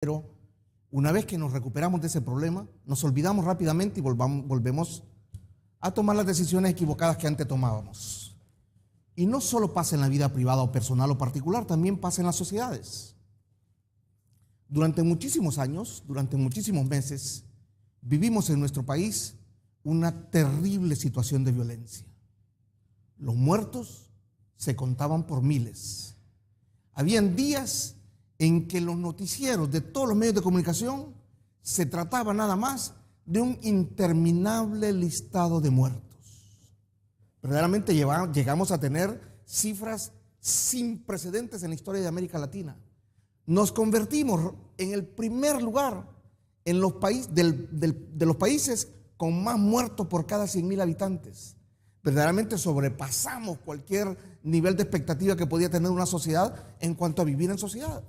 pero una vez que nos recuperamos de ese problema, nos olvidamos rápidamente y volvemos a tomar las decisiones equivocadas que antes tomábamos. Y no solo pasa en la vida privada o personal o particular, también pasa en las sociedades. Durante muchísimos años, durante muchísimos meses, vivimos en nuestro país una terrible situación de violencia. Los muertos se contaban por miles. Habían días en que los noticieros de todos los medios de comunicación se trataba nada más de un interminable listado de muertos. Verdaderamente llegamos a tener cifras sin precedentes en la historia de América Latina. Nos convertimos en el primer lugar en los de los países con más muertos por cada 100,000 habitantes. Verdaderamente sobrepasamos cualquier nivel de expectativa que podía tener una sociedad en cuanto a vivir en sociedad.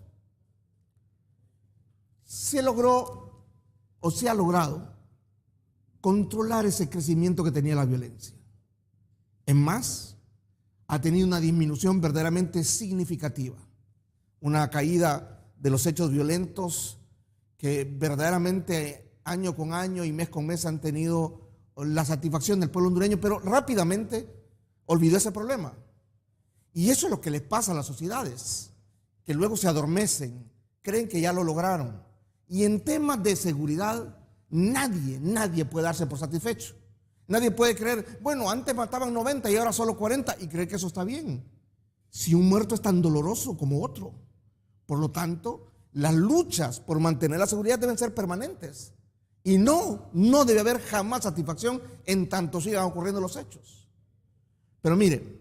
Se logró o se ha logrado controlar ese crecimiento que tenía la violencia. En más, ha tenido una disminución verdaderamente significativa, una caída de los hechos violentos que verdaderamente año con año y mes con mes han tenido la satisfacción del pueblo hondureño, pero rápidamente olvidó ese problema. Y eso es lo que les pasa a las sociedades, que luego se adormecen, creen que ya lo lograron. Y en temas de seguridad, nadie puede darse por satisfecho. Nadie puede creer, bueno, antes mataban 90 y ahora solo 40 y creer que eso está bien. Si un muerto es tan doloroso como otro. Por lo tanto, las luchas por mantener la seguridad deben ser permanentes. Y no debe haber jamás satisfacción en tanto sigan ocurriendo los hechos. Pero mire,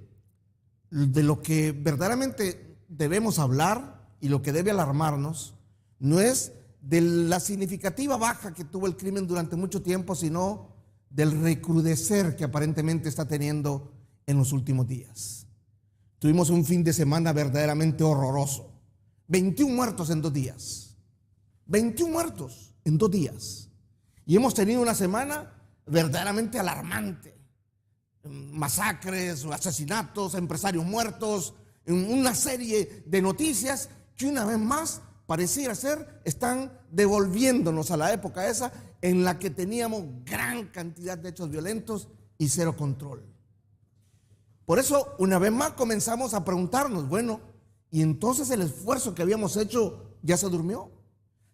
de lo que verdaderamente debemos hablar y lo que debe alarmarnos no es de la significativa baja que tuvo el crimen durante mucho tiempo, sino del recrudecer que aparentemente está teniendo en los últimos días. Tuvimos un fin de semana verdaderamente horroroso. 21 muertos en 2 días. 21 muertos en 2 días. Y hemos tenido una semana verdaderamente alarmante. Masacres, asesinatos, empresarios muertos, una serie de noticias que una vez más pareciera ser están devolviéndonos a la época esa en la que teníamos gran cantidad de hechos violentos y cero control. Por eso, una vez más comenzamos a preguntarnos, bueno, ¿y entonces el esfuerzo que habíamos hecho ya se durmió?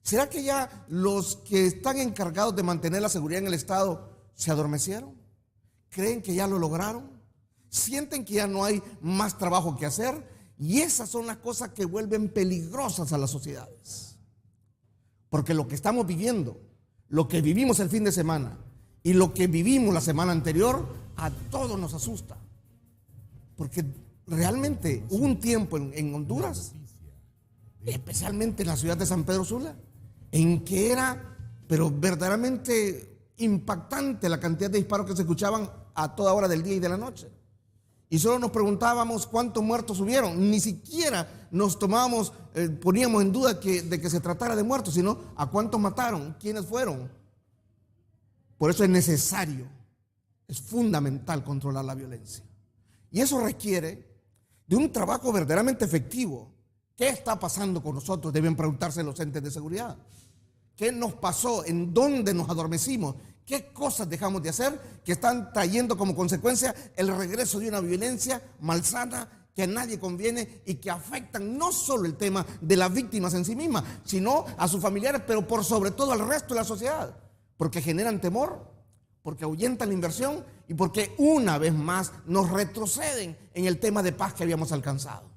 ¿Será que ya los que están encargados de mantener la seguridad en el Estado se adormecieron? ¿Creen que ya lo lograron? ¿Sienten que ya no hay más trabajo que hacer? Y esas son las cosas que vuelven peligrosas a las sociedades. Porque lo que estamos viviendo, lo que vivimos el fin de semana y lo que vivimos la semana anterior, a todos nos asusta. Porque realmente hubo un tiempo en Honduras, especialmente en la ciudad de San Pedro Sula, en que era, pero verdaderamente impactante la cantidad de disparos que se escuchaban a toda hora del día y de la noche. Y solo nos preguntábamos cuántos muertos hubieron. Ni siquiera nos tomábamos, poníamos en duda de que se tratara de muertos, sino a cuántos mataron, quiénes fueron. Por eso es necesario, es fundamental controlar la violencia. Y eso requiere de un trabajo verdaderamente efectivo. ¿Qué está pasando con nosotros? Deben preguntarse los entes de seguridad. ¿Qué nos pasó? ¿En dónde nos adormecimos? ¿Qué cosas dejamos de hacer que están trayendo como consecuencia el regreso de una violencia malsana que a nadie conviene y que afectan no solo el tema de las víctimas en sí mismas, sino a sus familiares, pero por sobre todo al resto de la sociedad? Porque generan temor, porque ahuyentan la inversión y porque una vez más nos retroceden en el tema de paz que habíamos alcanzado.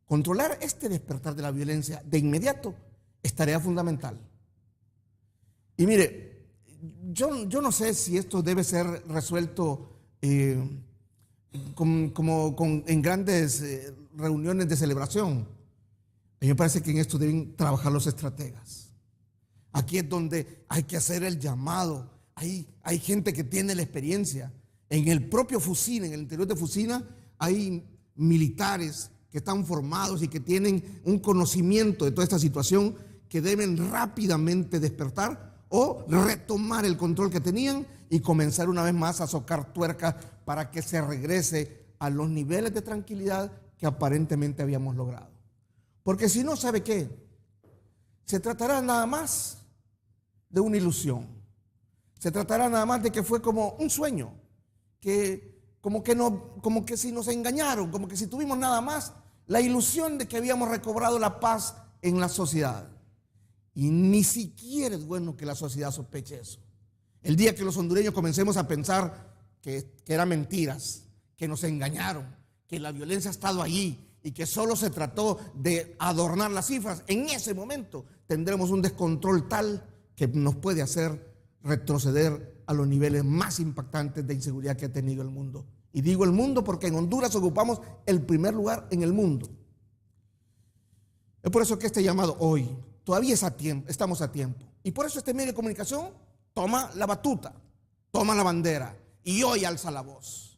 Controlar este despertar de la violencia de inmediato es tarea fundamental. Y mire, yo no sé si esto debe ser resuelto en grandes reuniones de celebración. A mí me parece que en esto deben trabajar los estrategas. Aquí es donde hay que hacer el llamado. Hay gente que tiene la experiencia. En el propio Fusina, en el interior de Fusina, hay militares que están formados y que tienen un conocimiento de toda esta situación, que deben rápidamente despertar o retomar el control que tenían y comenzar una vez más a socar tuercas para que se regrese a los niveles de tranquilidad que aparentemente habíamos logrado. Porque si no, ¿sabe qué? se tratará nada más de una ilusión. Se tratará nada más de que fue como un sueño, como que si nos engañaron, como que si tuvimos nada más la ilusión de que habíamos recobrado la paz en la sociedad. Y ni siquiera es bueno que la sociedad sospeche eso. El día que los hondureños comencemos a pensar que eran mentiras, que nos engañaron, que la violencia ha estado allí y que solo se trató de adornar las cifras, en ese momento tendremos un descontrol tal que nos puede hacer retroceder a los niveles más impactantes de inseguridad que ha tenido el mundo. Y digo el mundo porque en Honduras ocupamos el primer lugar en el mundo. Es por eso que este llamado hoy todavía es a tiempo, estamos a tiempo. Y por eso este medio de comunicación toma la batuta, toma la bandera y hoy alza la voz.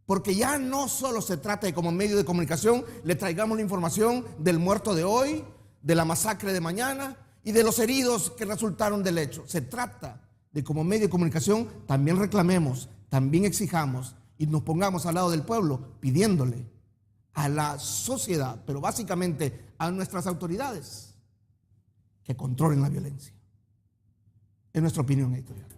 Porque ya no solo se trata de como medio de comunicación le traigamos la información del muerto de hoy, de la masacre de mañana y de los heridos que resultaron del hecho. Se trata de como medio de comunicación también reclamemos, también exijamos y nos pongamos al lado del pueblo pidiéndole a la sociedad, pero básicamente a nuestras autoridades, que controlen la violencia. Es nuestra opinión editorial.